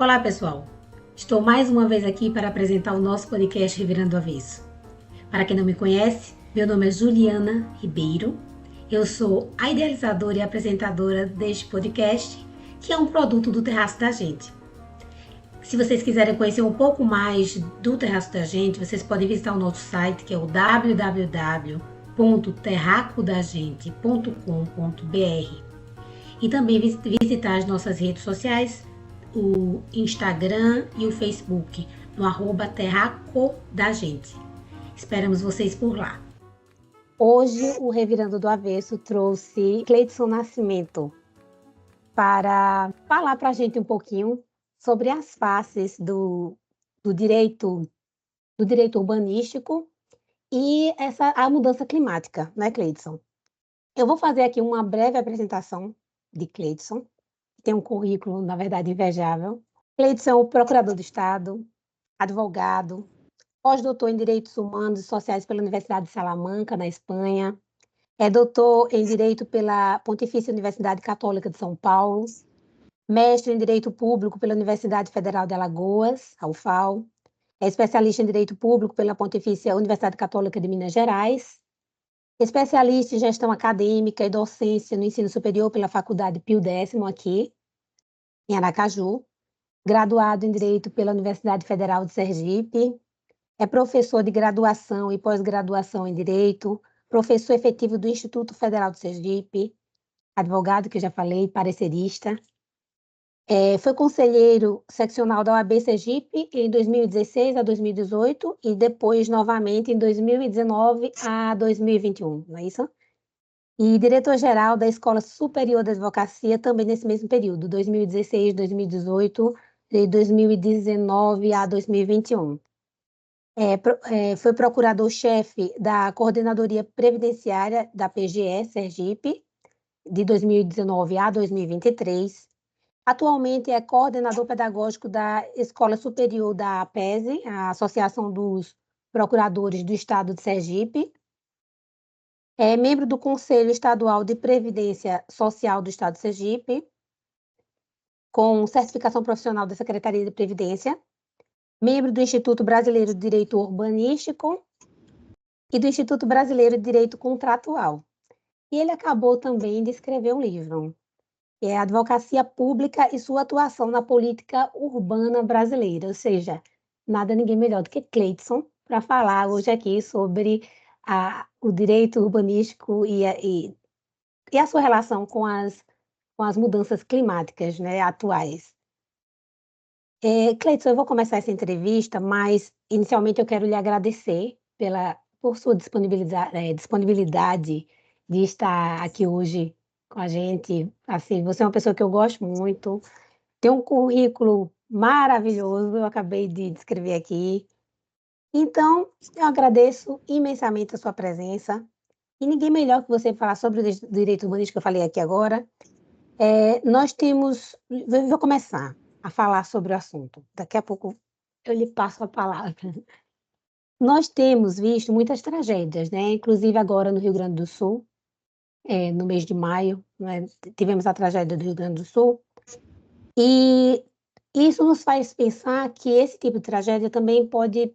Olá, pessoal! Estou mais uma vez aqui para apresentar o nosso podcast Revirando do Avesso. Para quem não me conhece, meu nome é Juliana Ribeiro. Eu sou a idealizadora e apresentadora deste podcast, que é um produto do Terraço da Gente. Se vocês quiserem conhecer um pouco mais do Terraço da Gente, vocês podem visitar o nosso site, que é o www.terracodagente.com.br, e também visitar as nossas redes sociais, o Instagram e o Facebook, no @terracodagente. Esperamos vocês por lá. Hoje, o Revirando do Avesso trouxe Cleidson Nascimento para falar para a gente um pouquinho sobre as faces do direito urbanístico e a mudança climática, né, Cleidson? Eu vou fazer aqui uma breve apresentação de Cleidson, que tem um currículo, na verdade, invejável. Cleidson é o procurador do Estado, advogado, pós-doutor em Direitos Humanos e Sociais pela Universidade de Salamanca, na Espanha, é doutor em Direito pela Pontifícia Universidade Católica de São Paulo, mestre em Direito Público pela Universidade Federal de Alagoas, a UFAL, é especialista em Direito Público pela Pontifícia Universidade Católica de Minas Gerais, especialista em Gestão Acadêmica e Docência no Ensino Superior pela Faculdade Pio X, aqui, em Aracaju, graduado em Direito pela Universidade Federal de Sergipe, é professor de graduação e pós-graduação em Direito, professor efetivo do Instituto Federal de Sergipe, advogado, que eu já falei, parecerista. Foi conselheiro seccional da OAB Sergipe em 2016 a 2018 e depois novamente em 2019 a 2021, não é isso? E diretor-geral da Escola Superior de Advocacia também nesse mesmo período, 2016, 2018 e 2019 a 2021. Foi procurador-chefe da Coordenadoria Previdenciária da PGE Sergipe, de 2019 a 2023. Atualmente é coordenador pedagógico da Escola Superior da APESE, a Associação dos Procuradores do Estado de Sergipe. É membro do Conselho Estadual de Previdência Social do Estado de Sergipe, com certificação profissional da Secretaria de Previdência. Membro do Instituto Brasileiro de Direito Urbanístico e do Instituto Brasileiro de Direito Contratual. E ele acabou também de escrever um livro, que é Advocacia Pública e sua atuação na política urbana brasileira, ou seja, nada ninguém melhor do que Cleidson para falar hoje aqui sobre o direito urbanístico e a sua relação com as mudanças climáticas, né, atuais. Cleidson, eu vou começar essa entrevista, mas inicialmente eu quero lhe agradecer por sua disponibilidade de estar aqui hoje com a gente. Assim, você é uma pessoa que eu gosto muito, tem um currículo maravilhoso, eu acabei de descrever aqui. Então, eu agradeço imensamente a sua presença, e ninguém melhor que você falar sobre o direito urbanístico que eu falei aqui agora. Vou começar a falar sobre o assunto. Daqui a pouco eu lhe passo a palavra. Nós temos visto muitas tragédias, né? Inclusive agora no Rio Grande do Sul, no mês de maio, né? Tivemos a tragédia do Rio Grande do Sul, e isso nos faz pensar que esse tipo de tragédia também pode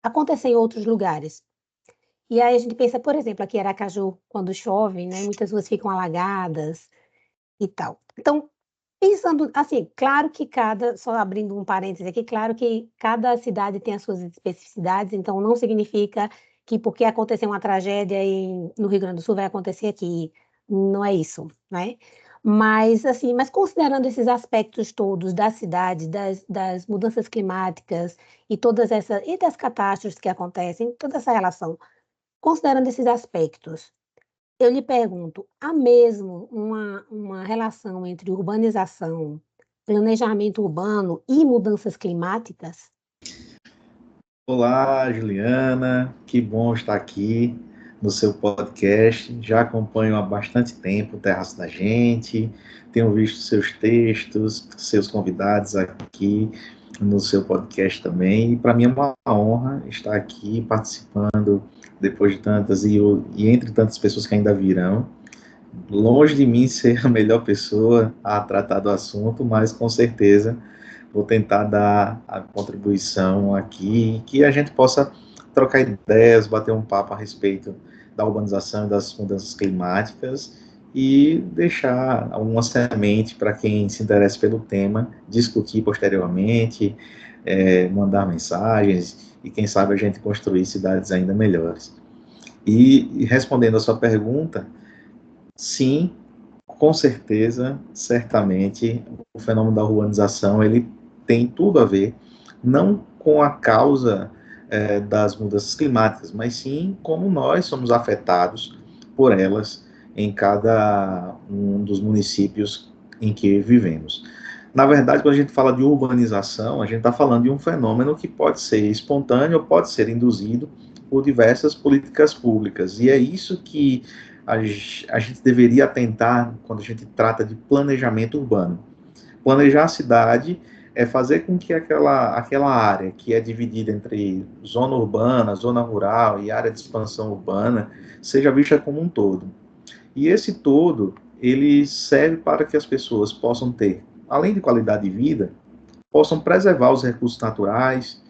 acontecer em outros lugares. E aí a gente pensa, por exemplo, aqui em Aracaju, quando chove, né? Muitas ruas ficam alagadas e tal. Então, pensando assim, claro que só abrindo um parêntese aqui, claro que cada cidade tem as suas especificidades, então não significa que porque aconteceu uma tragédia no Rio Grande do Sul vai acontecer aqui, não é isso, né? Mas assim, considerando esses aspectos todos da cidade, das mudanças climáticas e das catástrofes que acontecem, toda essa relação, considerando esses aspectos, eu lhe pergunto, há mesmo uma relação entre urbanização, planejamento urbano e mudanças climáticas? Olá, Juliana, que bom estar aqui no seu podcast. Já acompanho há bastante tempo o Terraço da Gente, tenho visto seus textos, seus convidados aqui no seu podcast também. E para mim é uma honra estar aqui participando depois de tantas e entre tantas pessoas que ainda virão. Longe de mim ser a melhor pessoa a tratar do assunto, mas com certeza vou tentar dar a contribuição aqui, que a gente possa trocar ideias, bater um papo a respeito da urbanização e das mudanças climáticas e deixar uma semente para quem se interessa pelo tema, discutir posteriormente, mandar mensagens e quem sabe a gente construir cidades ainda melhores. E respondendo a sua pergunta, sim, com certeza, certamente, o fenômeno da urbanização, ele tem tudo a ver, não com a causa das mudanças climáticas, mas sim como nós somos afetados por elas em cada um dos municípios em que vivemos. Na verdade, quando a gente fala de urbanização, a gente está falando de um fenômeno que pode ser espontâneo ou pode ser induzido por diversas políticas públicas, e é isso que a gente deveria atentar quando a gente trata de planejamento urbano. Planejar a cidade é fazer com que aquela área que é dividida entre zona urbana, zona rural e área de expansão urbana seja vista como um todo. E esse todo, ele serve para que as pessoas possam ter, além de qualidade de vida, possam preservar os recursos naturais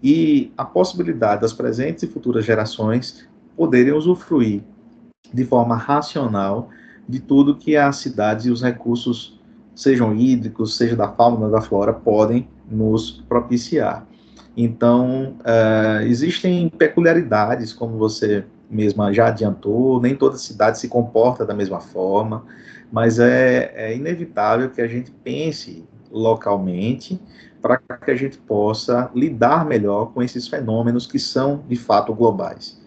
e a possibilidade das presentes e futuras gerações poderem usufruir de forma racional de tudo que as cidades e os recursos, sejam hídricos, seja da fauna ou da flora, podem nos propiciar. Então, existem peculiaridades, como você mesma já adiantou, nem toda cidade se comporta da mesma forma, mas é inevitável que a gente pense localmente para que a gente possa lidar melhor com esses fenômenos que são, de fato, globais.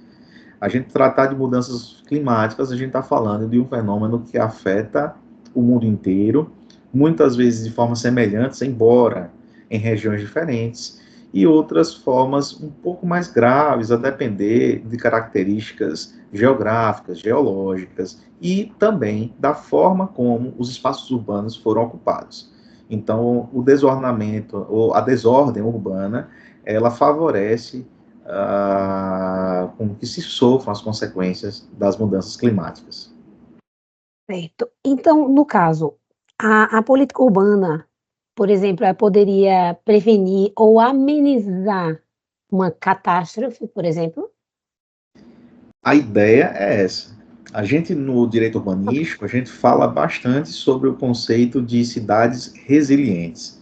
A gente tratar de mudanças climáticas, a gente está falando de um fenômeno que afeta o mundo inteiro, muitas vezes de formas semelhantes, embora em regiões diferentes, e outras formas um pouco mais graves, a depender de características geográficas, geológicas, e também da forma como os espaços urbanos foram ocupados. Então, o desornamento, ou a desordem urbana, ela favorece com que se sofram as consequências das mudanças climáticas. Certo. Então, no caso, a política urbana, por exemplo, ela poderia prevenir ou amenizar uma catástrofe, por exemplo? A ideia é essa. A gente, no direito urbanístico, a gente fala bastante sobre o conceito de cidades resilientes.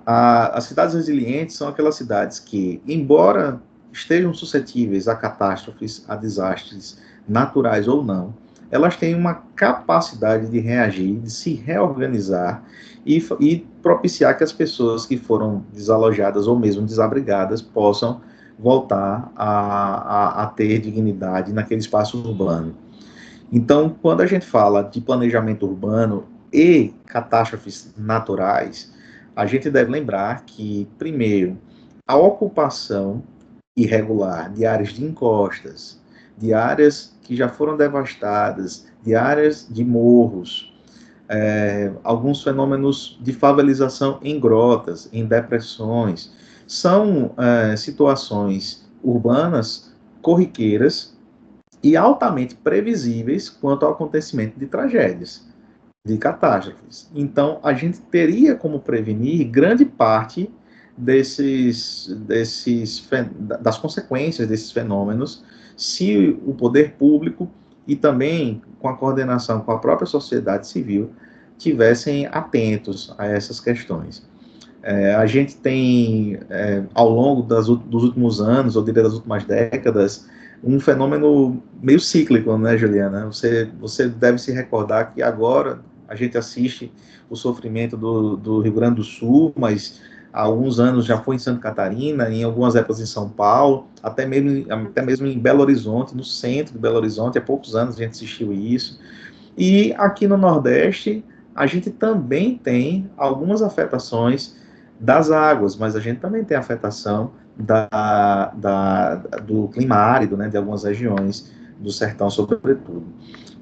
As cidades resilientes são aquelas cidades que, embora estejam suscetíveis a catástrofes, a desastres naturais ou não, elas têm uma capacidade de reagir, de se reorganizar e propiciar que as pessoas que foram desalojadas ou mesmo desabrigadas possam voltar a ter dignidade naquele espaço urbano. Então, quando a gente fala de planejamento urbano e catástrofes naturais, a gente deve lembrar que, primeiro, a ocupação irregular de áreas de encostas, de áreas que já foram devastadas, de áreas de morros, alguns fenômenos de favelização em grotas, em depressões, são situações urbanas corriqueiras e altamente previsíveis quanto ao acontecimento de tragédias, de catástrofes. Então, a gente teria como prevenir grande parte das consequências desses fenômenos se o poder público e também com a coordenação com a própria sociedade civil tivessem atentos a essas questões. A gente tem, ao longo dos últimos anos, ou diria das últimas décadas, um fenômeno meio cíclico, né, Juliana? Você deve se recordar que agora a gente assiste o sofrimento do Rio Grande do Sul, mas há alguns anos já foi em Santa Catarina, em algumas épocas em São Paulo, até mesmo em Belo Horizonte, no centro de Belo Horizonte, há poucos anos a gente assistiu isso. E aqui no Nordeste, a gente também tem algumas afetações das águas, mas a gente também tem afetação do clima árido, né, de algumas regiões do sertão, sobretudo.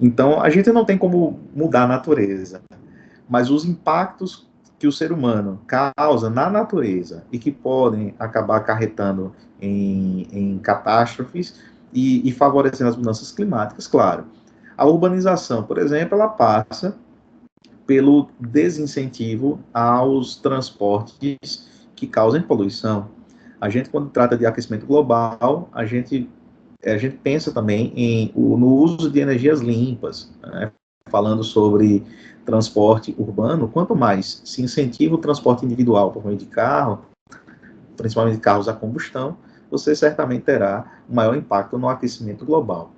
Então, a gente não tem como mudar a natureza, mas os impactos que o ser humano causa na natureza e que podem acabar acarretando em catástrofes e favorecendo as mudanças climáticas, claro. A urbanização, por exemplo, ela passa pelo desincentivo aos transportes que causem poluição. A gente, quando trata de aquecimento global, a gente pensa também no uso de energias limpas, né? Falando sobre transporte urbano, quanto mais se incentiva o transporte individual por meio de carro, principalmente carros a combustão, você certamente terá um maior impacto no aquecimento global.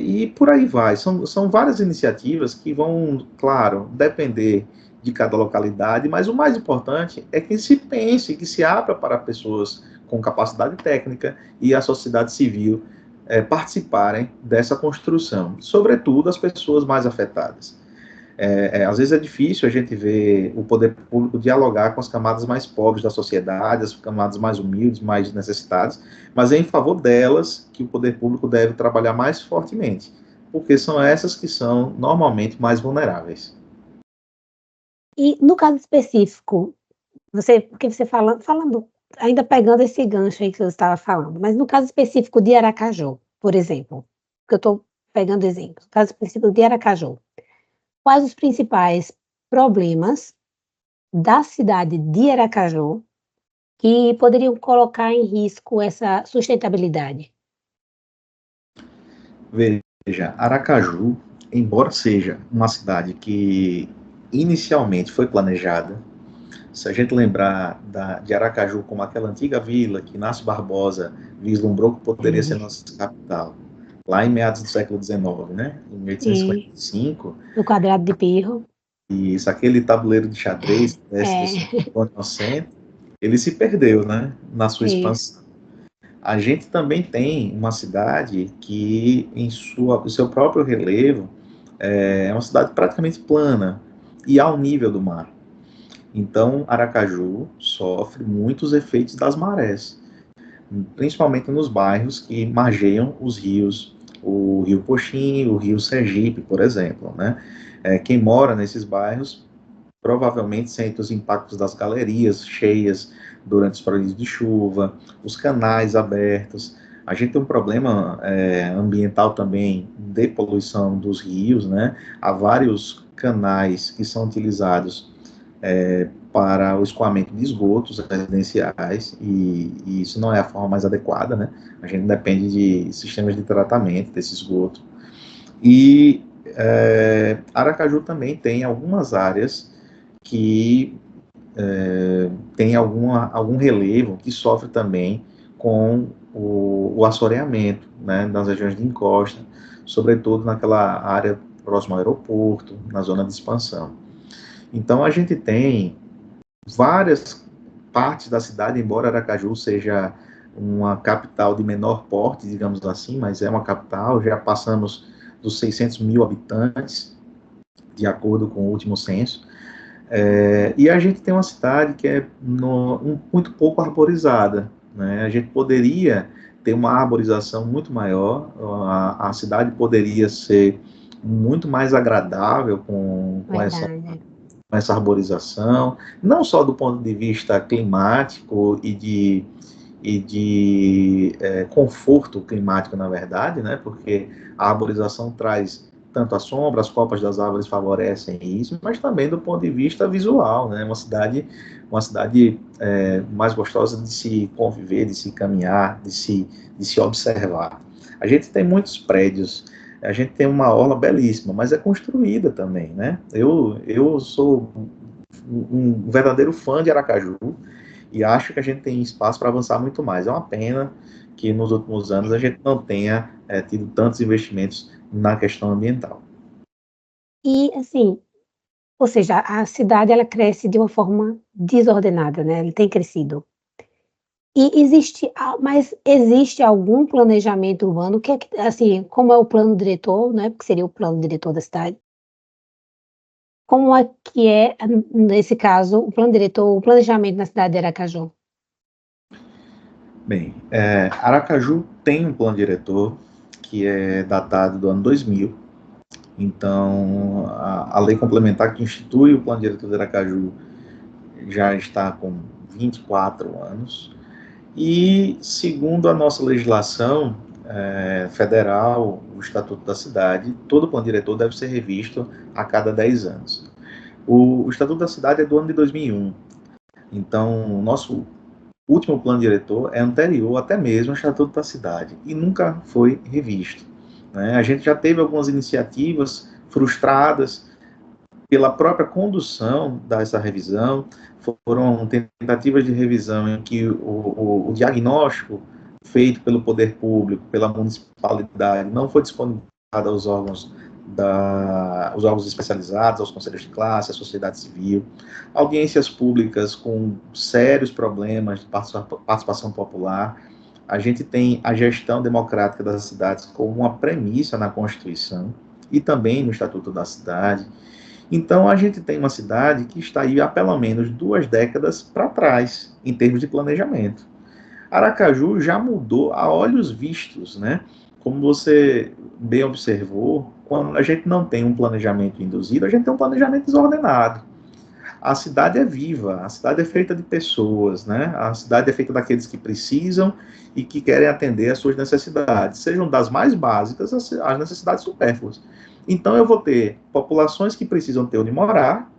E por aí vai. São várias iniciativas que vão, claro, depender de cada localidade, mas o mais importante é que se pense, que se abra para pessoas com capacidade técnica e a sociedade civil participarem dessa construção, sobretudo as pessoas mais afetadas. Às vezes é difícil a gente ver o poder público dialogar com as camadas mais pobres da sociedade, as camadas mais humildes, mais necessitadas, mas é em favor delas que o poder público deve trabalhar mais fortemente, porque são essas que são normalmente mais vulneráveis. E no caso específico, porque você falando, ainda pegando esse gancho aí que você estava falando, mas no caso específico de Aracaju, por exemplo, que eu estou pegando exemplo, no caso específico de Aracaju, quais os principais problemas da cidade de Aracaju que poderiam colocar em risco essa sustentabilidade? Veja, Aracaju, embora seja uma cidade que inicialmente foi planejada, se a gente lembrar de Aracaju como aquela antiga vila que Inácio Barbosa vislumbrou que poderia ser nossa capital, lá em meados do século XIX, né? Em 1855. No quadrado de Pirro. Isso, aquele tabuleiro de xadrez do inocente, ele se perdeu, né? Na sua expansão. A gente também tem uma cidade que, em seu próprio relevo, é uma cidade praticamente plana e ao nível do mar. Então, Aracaju sofre muitos efeitos das marés, principalmente nos bairros que margeiam os rios, o Rio Poxim, o Rio Sergipe, por exemplo, né? Quem mora nesses bairros provavelmente sente os impactos das galerias cheias durante os períodos de chuva, os canais abertos. A gente tem um problema ambiental também de poluição dos rios, né? Há vários canais que são utilizados para o escoamento de esgotos residenciais, e isso não é a forma mais adequada, né? A gente depende de sistemas de tratamento desse esgoto. E Aracaju também tem algumas áreas que tem algum relevo que sofre também com o assoreamento, né, nas regiões de encosta, sobretudo naquela área próxima ao aeroporto, na zona de expansão. Então, a gente tem várias partes da cidade, embora Aracaju seja uma capital de menor porte, digamos assim, mas é uma capital, já passamos dos 600 mil habitantes, de acordo com o último censo, e a gente tem uma cidade que é muito pouco arborizada, né? A gente poderia ter uma arborização muito maior, a cidade poderia ser muito mais agradável com essa arborização, não só do ponto de vista climático e de conforto climático, na verdade, né? Porque a arborização traz tanto a sombra, as copas das árvores favorecem isso, mas também do ponto de vista visual, né? Uma cidade mais gostosa de se conviver, de se caminhar, de se observar. A gente tem muitos prédios, a gente tem uma orla belíssima, mas é construída também, né? Eu sou um verdadeiro fã de Aracaju e acho que a gente tem espaço para avançar muito mais. É uma pena que nos últimos anos a gente não tenha tido tantos investimentos na questão ambiental. E, assim, ou seja, a cidade ela cresce de uma forma desordenada, né, ela tem crescido. Mas existe algum planejamento urbano, que assim, como é o plano diretor, né, porque seria o plano diretor da cidade. Como é que nesse caso, o plano diretor, o planejamento na cidade de Aracaju? Bem, Aracaju tem um plano diretor que é datado do ano 2000. Então, a lei complementar que institui o plano diretor de Aracaju já está com 24 anos. E, segundo a nossa legislação federal, o Estatuto da Cidade, todo plano diretor deve ser revisto a cada 10 anos. O Estatuto da Cidade é do ano de 2001. Então, o nosso último plano diretor é anterior até mesmo ao Estatuto da Cidade e nunca foi revisto, né? A gente já teve algumas iniciativas frustradas pela própria condução dessa revisão, foram tentativas de revisão em que o diagnóstico feito pelo poder público, pela municipalidade, não foi disponibilizado aos órgãos os órgãos especializados, aos conselhos de classe, à sociedade civil, audiências públicas com sérios problemas de participação popular. A gente tem a gestão democrática das cidades como uma premissa na Constituição e também no Estatuto da Cidade. Então, a gente tem uma cidade que está aí há pelo menos 2 décadas para trás, em termos de planejamento. Aracaju já mudou a olhos vistos, né? Como você bem observou, quando a gente não tem um planejamento induzido, a gente tem um planejamento desordenado. A cidade é viva, a cidade é feita de pessoas, né? A cidade é feita daqueles que precisam e que querem atender às suas necessidades, sejam das mais básicas às necessidades supérfluas. Então, eu vou ter populações que precisam ter onde morar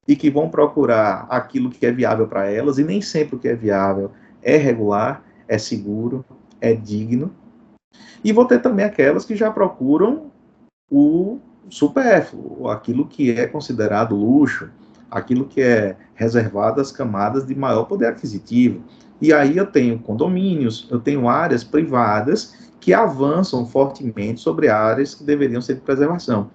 e que vão procurar aquilo que é viável para elas, e nem sempre o que é viável é regular, é seguro, é digno. E vou ter também aquelas que já procuram o supérfluo, aquilo que é considerado luxo, aquilo que é reservado às camadas de maior poder aquisitivo. E aí eu tenho condomínios, eu tenho áreas privadas que avançam fortemente sobre áreas que deveriam ser de preservação.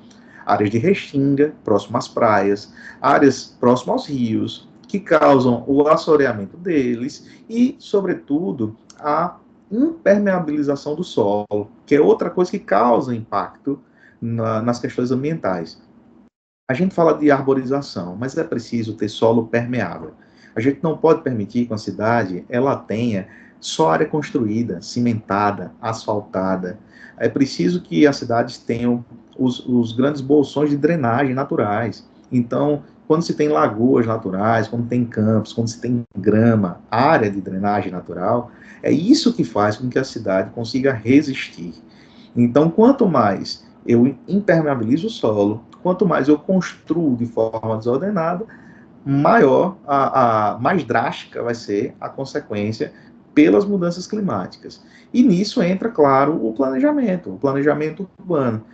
Áreas de restinga, próximo às praias, áreas próximo aos rios, que causam o assoreamento deles e, sobretudo, a impermeabilização do solo, que é outra coisa que causa impacto nas questões ambientais. A gente fala de arborização, mas é preciso ter solo permeável. A gente não pode permitir que uma cidade ela tenha só área construída, cimentada, asfaltada. É preciso que as cidades tenham os grandes bolsões de drenagem naturais. Então, quando se tem lagoas naturais, quando tem campos, quando se tem grama, área de drenagem natural, é isso que faz com que a cidade consiga resistir. Então, quanto mais eu impermeabilizo o solo, quanto mais eu construo de forma desordenada, mais drástica vai ser a consequência pelas mudanças climáticas. E nisso entra, claro, o planejamento urbano,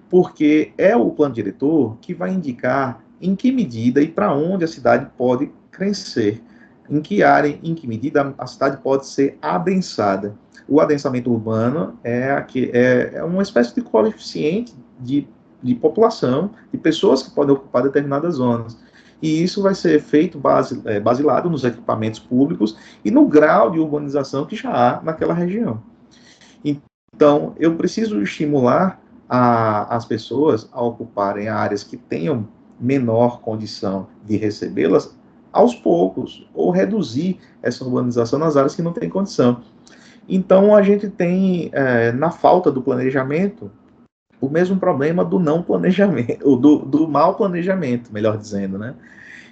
porque é o plano diretor que vai indicar em que medida e para onde a cidade pode crescer, em que área, em que medida a cidade pode ser adensada. O adensamento urbano é uma espécie de coeficiente de população, de pessoas que podem ocupar determinadas zonas. E isso vai ser feito baseado nos equipamentos públicos e no grau de urbanização que já há naquela região. Então, eu preciso estimular as pessoas a ocuparem áreas que tenham menor condição de recebê-las aos poucos, ou reduzir essa urbanização nas áreas que não têm condição. Então, a gente tem, na falta do planejamento, o mesmo problema do não planejamento, ou do mau planejamento, melhor dizendo, né?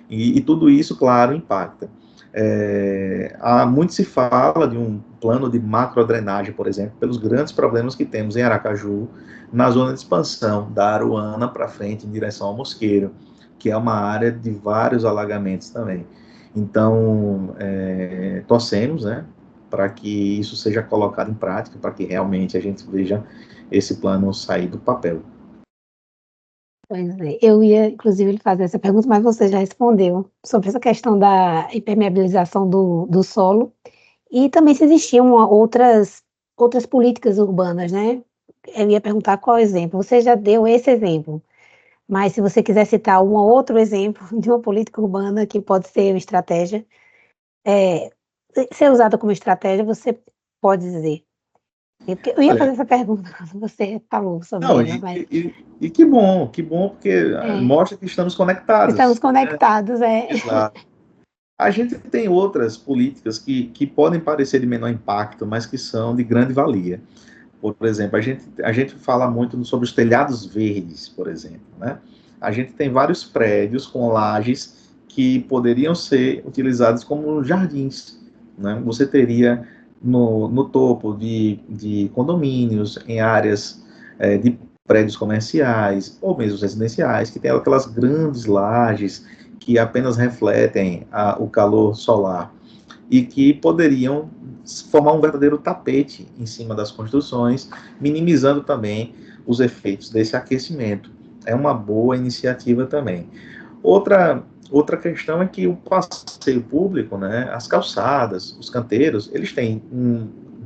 E tudo isso, claro, impacta. Muito se fala de um plano de macrodrenagem, por exemplo, pelos grandes problemas que temos em Aracaju, na zona de expansão, da Aruana para frente, em direção ao Mosqueiro, que é uma área de vários alagamentos também. Então, torcemos, né, para que isso seja colocado em prática, para que realmente a gente veja esse plano sair do papel. Pois é, eu ia inclusive lhe fazer essa pergunta, mas você já respondeu sobre essa questão da impermeabilização do solo, e também se existiam outras políticas urbanas, né. Eu ia perguntar qual exemplo, você já deu esse exemplo, mas se você quiser citar um outro exemplo de uma política urbana que pode ser uma estratégia, eh, ser usada como estratégia, você pode dizer. Porque eu ia Olha, fazer essa pergunta quando você falou sobre não, ela, mas e que bom, porque é, mostra que estamos estamos conectados. conectados, é. Exato. A gente tem outras políticas que podem parecer de menor impacto, mas que são de grande valia. Por exemplo, a gente fala muito sobre os telhados verdes, por exemplo, né? A gente tem vários prédios com lajes que poderiam ser utilizados como jardins, né? Você teria no topo de condomínios, em áreas de prédios comerciais ou mesmo residenciais, que tem aquelas grandes lajes que apenas refletem o calor solar e que poderiam formar um verdadeiro tapete em cima das construções, minimizando também os efeitos desse aquecimento. É uma boa iniciativa também. Outra questão é que o passeio público, né, as calçadas, os canteiros, eles têm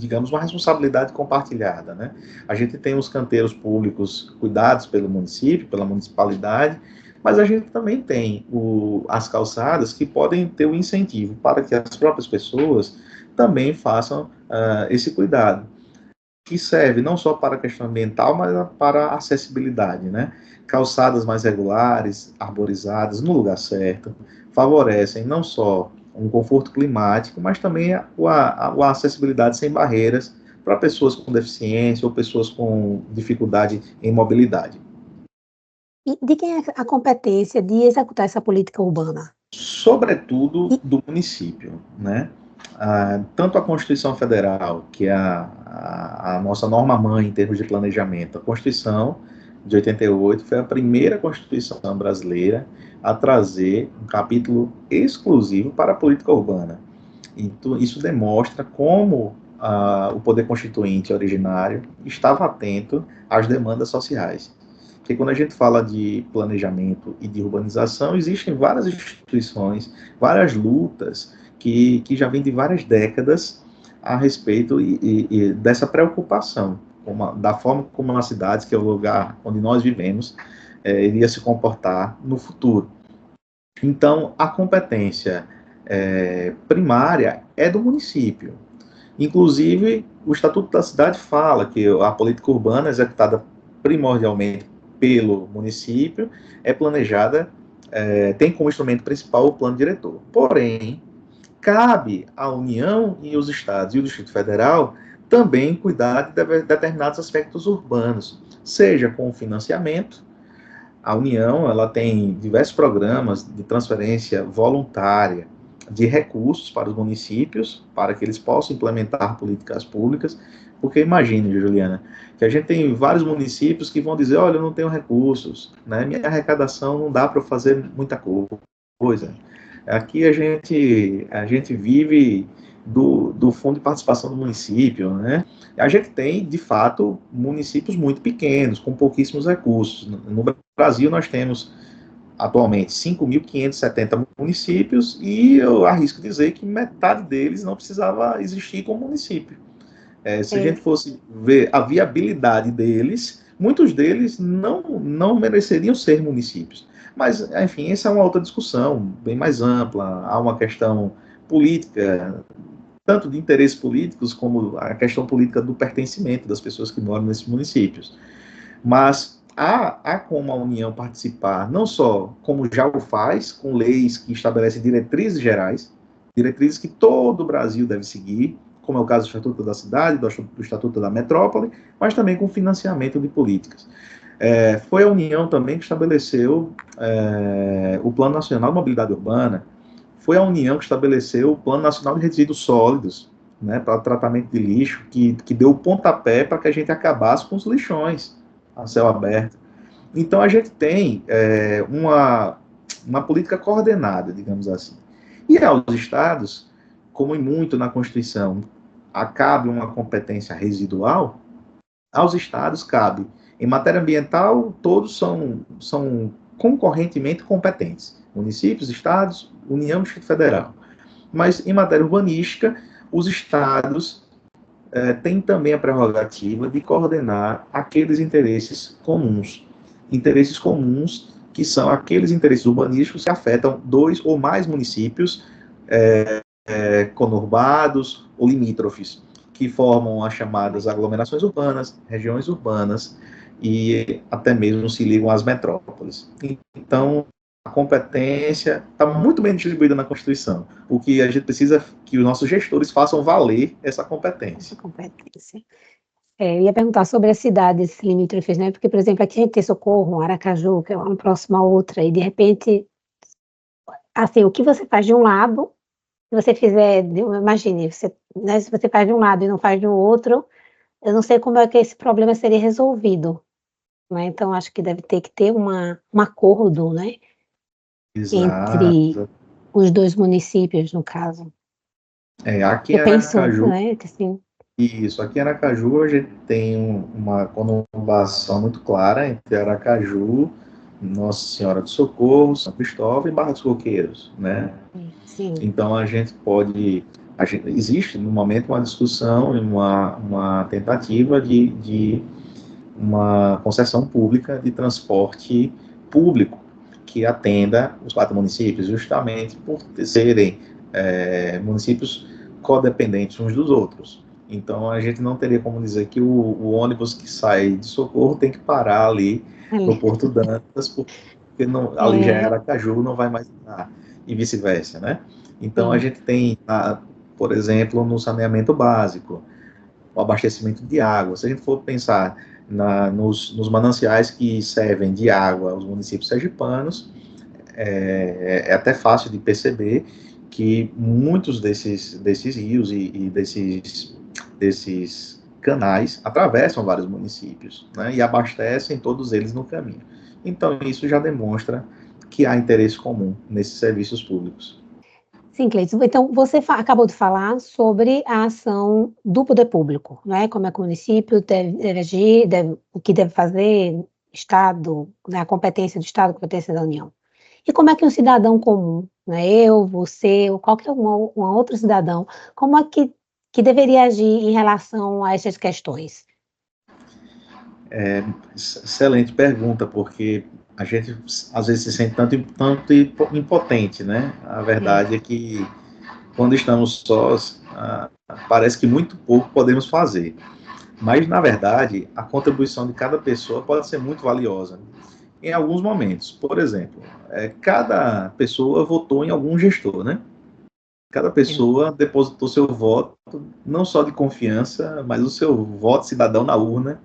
digamos, uma responsabilidade compartilhada, né? A gente tem os canteiros públicos cuidados pelo município, pela municipalidade, mas a gente também tem as calçadas que podem ter o incentivo para que as próprias pessoas também façam esse cuidado, que serve não só para a questão ambiental, mas para a acessibilidade, né? Calçadas mais regulares, arborizadas, no lugar certo, favorecem não só um conforto climático, mas também a acessibilidade sem barreiras para pessoas com deficiência ou pessoas com dificuldade em mobilidade. E de quem é a competência de executar essa política urbana? Sobretudo do município, né? Tanto a Constituição Federal, que é a nossa norma-mãe em termos de planejamento, a Constituição de 88 foi a primeira Constituição brasileira a trazer um capítulo exclusivo para a política urbana. Então, isso demonstra como o poder constituinte originário estava atento às demandas sociais. Porque quando a gente fala de planejamento e de urbanização, existem várias instituições, várias lutas que já vêm de várias décadas a respeito e dessa preocupação, da forma como as cidades, que é o lugar onde nós vivemos, iria se comportar no futuro. Então, a competência primária é do município. Inclusive, o Estatuto da Cidade fala que a política urbana executada primordialmente pelo município é planejada, tem como instrumento principal o plano diretor. Porém, cabe à União e os estados e o Distrito Federal também cuidar de determinados aspectos urbanos, seja com o financiamento. A União ela tem diversos programas de transferência voluntária de recursos para os municípios, para que eles possam implementar políticas públicas, porque imagine, Juliana, que a gente tem vários municípios que vão dizer, olha, eu não tenho recursos, né? Minha arrecadação não dá para fazer muita coisa. Aqui a gente vive do Fundo de Participação do Município, né? A gente tem, de fato, municípios muito pequenos, com pouquíssimos recursos. No Brasil, nós temos atualmente 5.570 municípios e eu arrisco dizer que metade deles não precisava existir como município. Se a gente fosse ver a viabilidade deles, muitos deles não mereceriam ser municípios. Mas, enfim, essa é uma outra discussão, bem mais ampla. Há uma questão política, tanto de interesses políticos, como a questão política do pertencimento das pessoas que moram nesses municípios. Mas há como a União participar, não só como já o faz, com leis que estabelecem diretrizes gerais, diretrizes que todo o Brasil deve seguir, como é o caso do Estatuto da Cidade, do Estatuto da Metrópole, mas também com financiamento de políticas. Foi a União também que estabeleceu o Plano Nacional de Mobilidade Urbana, foi a União que estabeleceu o Plano Nacional de Resíduos Sólidos, né, para tratamento de lixo, que deu o pontapé para que a gente acabasse com os lixões a céu aberto. Então, a gente tem uma política coordenada, digamos assim. E aos estados, como em muito na Constituição, cabe uma competência residual, aos estados cabe. Em matéria ambiental, todos são concorrentemente competentes. Municípios, estados, União e Distrito Federal. Mas, em matéria urbanística, os estados têm também a prerrogativa de coordenar aqueles interesses comuns. Interesses comuns que são aqueles interesses urbanísticos que afetam 2 ou mais municípios conurbados ou limítrofes, que formam as chamadas aglomerações urbanas, regiões urbanas e até mesmo se ligam às metrópoles. Então, a competência está muito bem distribuída na Constituição. O que a gente precisa é que os nossos gestores façam valer essa competência. Eu ia perguntar sobre as cidades limítrofes, né? Porque, por exemplo, aqui a gente tem Socorro, Aracaju, que é uma próxima a outra, e de repente, assim, o que você faz de um lado, se você fizer, imagine, né, se você faz de um lado e não faz do outro, eu não sei como é que esse problema seria resolvido. né? Então acho que deve ter que ter um acordo, né, entre Exato. os 2 municípios, no caso. Aqui em Eu penso, Aracaju, né, que assim isso, aqui em Aracaju a gente tem uma conurbação muito clara entre Aracaju, Nossa Senhora do Socorro, São Cristóvão e Barra dos Coqueiros, né? sim, Então existe no momento uma discussão, uma tentativa de uma concessão pública de transporte público que atenda os 4 municípios, justamente por serem municípios codependentes uns dos outros. Então, a gente não teria como dizer que o ônibus que sai de Socorro tem que parar ali no ali. Porto Dantas, porque não, ali já é É, Aracaju, não vai mais dar, e vice-versa, né? Então, a sim, gente tem, por exemplo, no saneamento básico, o abastecimento de água. Se a gente for pensar nos mananciais que servem de água aos municípios sergipanos, é até fácil de perceber que muitos desses rios e desses canais atravessam vários municípios, né, e abastecem todos eles no caminho. Então, isso já demonstra que há interesse comum nesses serviços públicos. sim, Cleiton. Então você acabou de falar sobre a ação do poder público, né, como é que o município deve agir, o que deve fazer, Estado, né, a competência do Estado, a competência da União. E como é que um cidadão comum, né, eu, você ou qualquer um outro cidadão, como é que deveria agir em relação a essas questões? Excelente pergunta, porque a gente às vezes se sente tanto impotente, né? A É, verdade é que quando estamos sós, parece que muito pouco podemos fazer. Mas, na verdade, a contribuição de cada pessoa pode ser muito valiosa em alguns momentos. Por exemplo, cada pessoa votou em algum gestor, né? Cada é, pessoa depositou seu voto, não só de confiança, mas o seu voto cidadão na urna.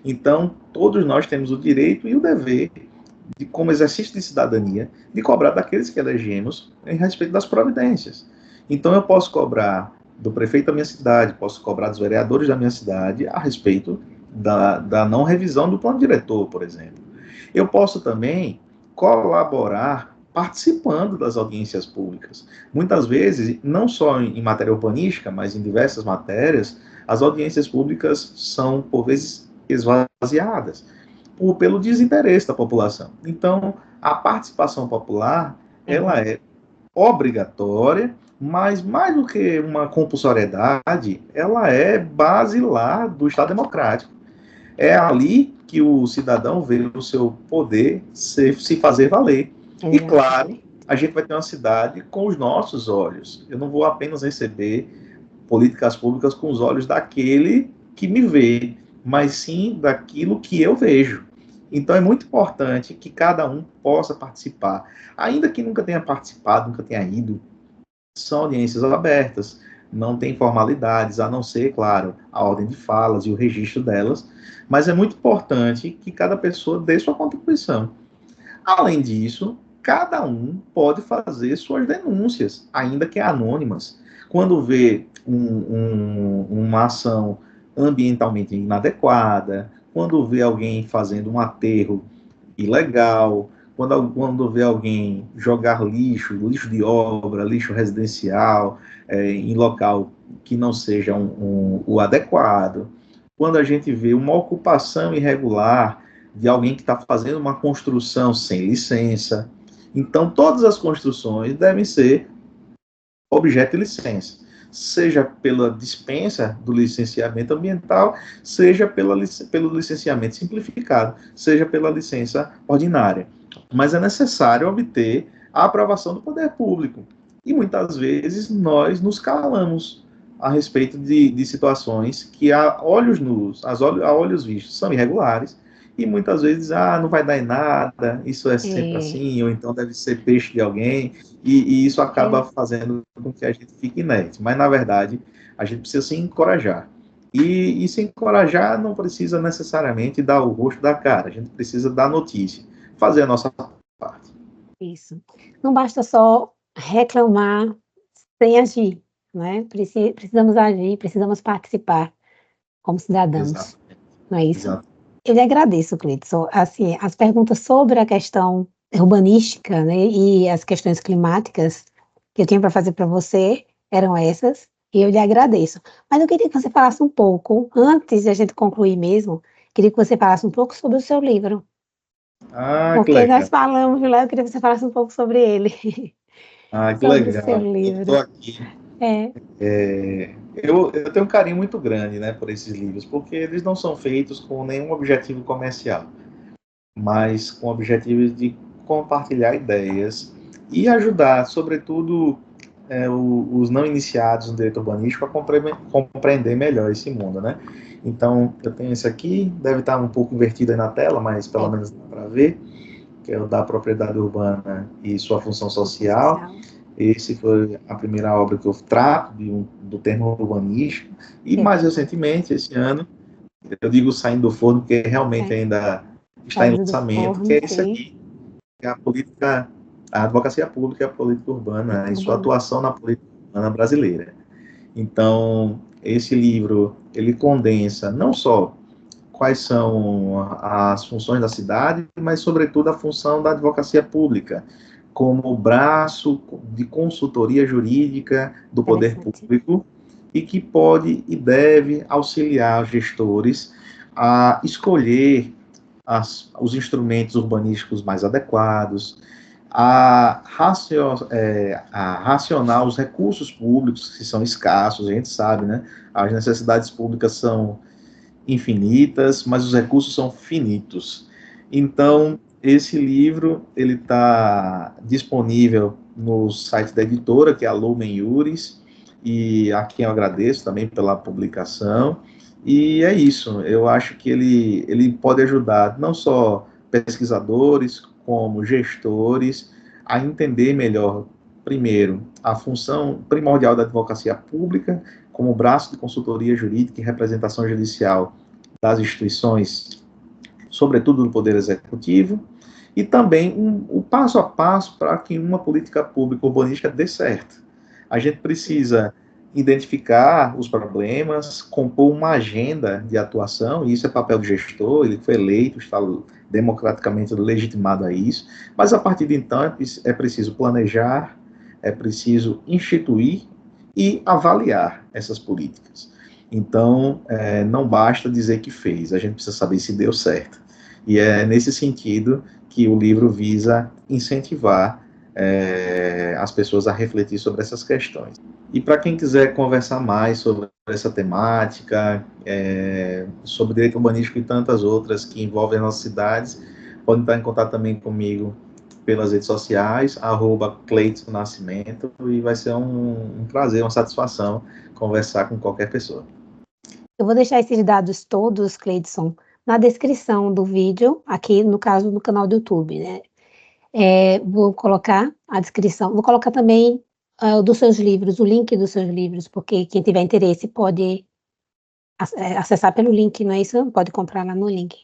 Então, todos nós temos o direito e o dever, como exercício de cidadania, de cobrar daqueles que elegemos em respeito das providências. Então, eu posso cobrar do prefeito da minha cidade, posso cobrar dos vereadores da minha cidade a respeito da não revisão do plano diretor, por exemplo. Eu posso também colaborar participando das audiências públicas. Muitas vezes, não só em matéria urbanística, mas em diversas matérias, as audiências públicas são, por vezes, esvaziadas pelo desinteresse da população. Então, a participação popular, é, ela é obrigatória, mas mais do que uma compulsoriedade, ela é basilar do Estado democrático. É ali que o cidadão vê o seu poder se fazer valer. E claro, exatamente. a gente vai ter uma cidade com os nossos olhos. Eu não vou apenas receber políticas públicas com os olhos daquele que me vê, mas sim daquilo que eu vejo. Então é muito importante que cada um possa participar. Ainda que nunca tenha participado, nunca tenha ido, são audiências abertas, não tem formalidades, a não ser, claro, a ordem de falas e o registro delas, mas é muito importante que cada pessoa dê sua contribuição. Além disso, cada um pode fazer suas denúncias, ainda que anônimas. Quando vê uma ação ambientalmente inadequada, quando vê alguém fazendo um aterro ilegal, quando vê alguém jogar lixo de obra, lixo residencial, em local que não seja o adequado, quando a gente vê uma ocupação irregular de alguém que está fazendo uma construção sem licença. Então, todas as construções devem ser objeto de licença, seja pela dispensa do licenciamento ambiental, seja pelo licenciamento simplificado, seja pela licença ordinária. Mas é necessário obter a aprovação do poder público. E muitas vezes nós nos calamos a respeito de situações que a olhos nus, a olhos vistos, são irregulares, e muitas vezes, não vai dar em nada, isso é sempre É, assim, ou então deve ser peixe de alguém, e isso acaba é, fazendo com que a gente fique inerte. Mas, na verdade, a gente precisa se encorajar. E se encorajar não precisa necessariamente dar o rosto da cara, a gente precisa dar notícia, fazer a nossa parte. isso. Não basta só reclamar sem agir, né, precisamos agir, precisamos participar como cidadãos, Exato, não é isso? exato. Eu lhe agradeço, Cleidson. Assim, as perguntas sobre a questão urbanística, né, e as questões climáticas que eu tinha para fazer para você eram essas, e eu lhe agradeço. Mas eu queria que você falasse um pouco, antes de a gente concluir mesmo, queria que você falasse um pouco sobre o seu livro, Ah, que porque nós legal. falamos lá, eu queria que você falasse um pouco sobre ele, Ah, que sobre o seu legal. Eu estou livro. aqui. É, Eu tenho um carinho muito grande, né, por esses livros, porque eles não são feitos com nenhum objetivo comercial, mas com objetivos de compartilhar ideias e ajudar, sobretudo, os não iniciados no direito urbanístico a compreender melhor esse mundo, né? Então, eu tenho esse aqui, deve estar um pouco invertido aí na tela, mas pelo é, menos dá para ver, que é o da propriedade urbana e sua função social. social. Esse foi a primeira obra que eu trato do termo urbanístico. E É, mais recentemente, esse ano, eu digo saindo do forno, porque realmente é, ainda está em saindo do lançamento, que forno, é esse sim, aqui, que é a política, a advocacia pública e a política urbana, e sua urbana. atuação na política urbana brasileira. Então, esse livro, ele condensa não só quais são as funções da cidade, mas, sobretudo, a função da advocacia pública, como braço de consultoria jurídica do poder Interessante. público e que pode e deve auxiliar os gestores a escolher os instrumentos urbanísticos mais adequados, a racionar os recursos públicos que são escassos, a gente sabe, né? As necessidades públicas são infinitas, mas os recursos são finitos. Então, esse livro ele está disponível no site da editora, que é a Lumen Iuris, e a quem eu agradeço também pela publicação. E é isso, eu acho que ele pode ajudar não só pesquisadores, como gestores, a entender melhor, primeiro, a função primordial da advocacia pública, como braço de consultoria jurídica e representação judicial das instituições, sobretudo do Poder Executivo, e também o passo a passo para que uma política pública urbanística dê certo. A gente precisa identificar os problemas, compor uma agenda de atuação, e isso é papel do gestor, ele foi eleito, está democraticamente legitimado a isso, mas a partir de então é preciso planejar, é preciso instituir e avaliar essas políticas. Então, não basta dizer que fez, a gente precisa saber se deu certo. E é nesse sentido que o livro visa incentivar as pessoas a refletir sobre essas questões. E para quem quiser conversar mais sobre essa temática, sobre direito urbanístico e tantas outras que envolvem as nossas cidades, pode entrar em contato também comigo pelas redes sociais, @Cleiton Nascimento, e vai ser um prazer, uma satisfação conversar com qualquer pessoa. Eu vou deixar esses dados todos, Cleidson, na descrição do vídeo, aqui no caso do canal do YouTube, né? Vou colocar a descrição, vou colocar também dos seus livros, o link dos seus livros, porque quem tiver interesse pode acessar pelo link, não é isso? Pode comprar lá no link.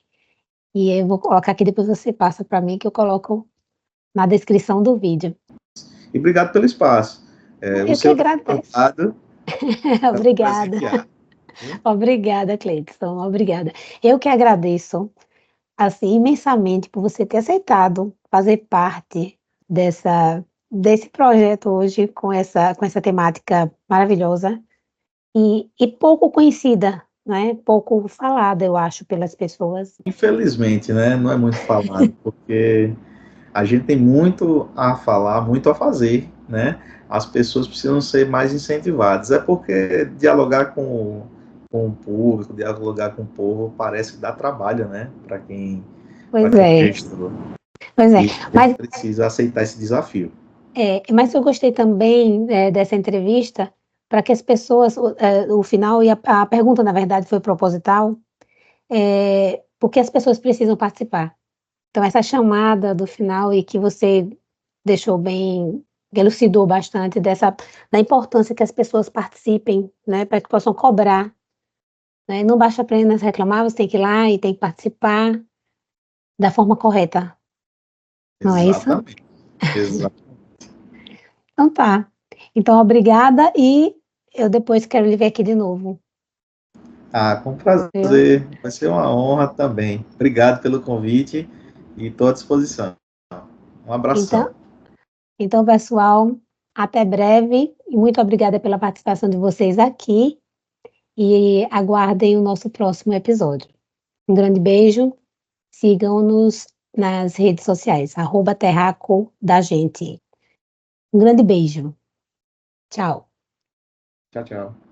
E eu vou colocar aqui, depois você passa para mim, que eu coloco na descrição do vídeo. E obrigado pelo espaço. O Eu que seu está agradeço. guardado para Obrigada. presentear. Obrigada, Cleidson, obrigada. Eu que agradeço, assim, imensamente por você ter aceitado fazer parte desse projeto hoje com essa temática maravilhosa e pouco conhecida, né? Pouco falada, eu acho, pelas pessoas. Infelizmente, né, não é muito falado, porque a gente tem muito a falar, muito a fazer, né? As pessoas precisam ser mais incentivadas. É porque dialogar com o público, dialogar com o povo, parece que dá trabalho, né? Para Pois quem é é, gestor. pois é. E a gente precisa aceitar esse desafio. Mas eu gostei também dessa entrevista para que as pessoas, o final e a pergunta, na verdade, foi proposital, porque as pessoas precisam participar. Então, essa chamada do final e que você deixou bem, elucidou bastante da importância que as pessoas participem, né, para que possam cobrar, né? Não basta apenas reclamar, você tem que ir lá e tem que participar da forma correta, não é isso? Exatamente. Exatamente. Então tá. Então, obrigada e eu depois quero lhe ver aqui de novo. Com Viu? prazer. Vai ser uma honra também. Obrigado pelo convite e estou à disposição. Um Então, abração. então, pessoal, até breve e muito obrigada pela participação de vocês aqui e aguardem o nosso próximo episódio. Um grande beijo, sigam-nos nas redes sociais, @terraco da gente. Um grande beijo. Tchau. Tchau, tchau.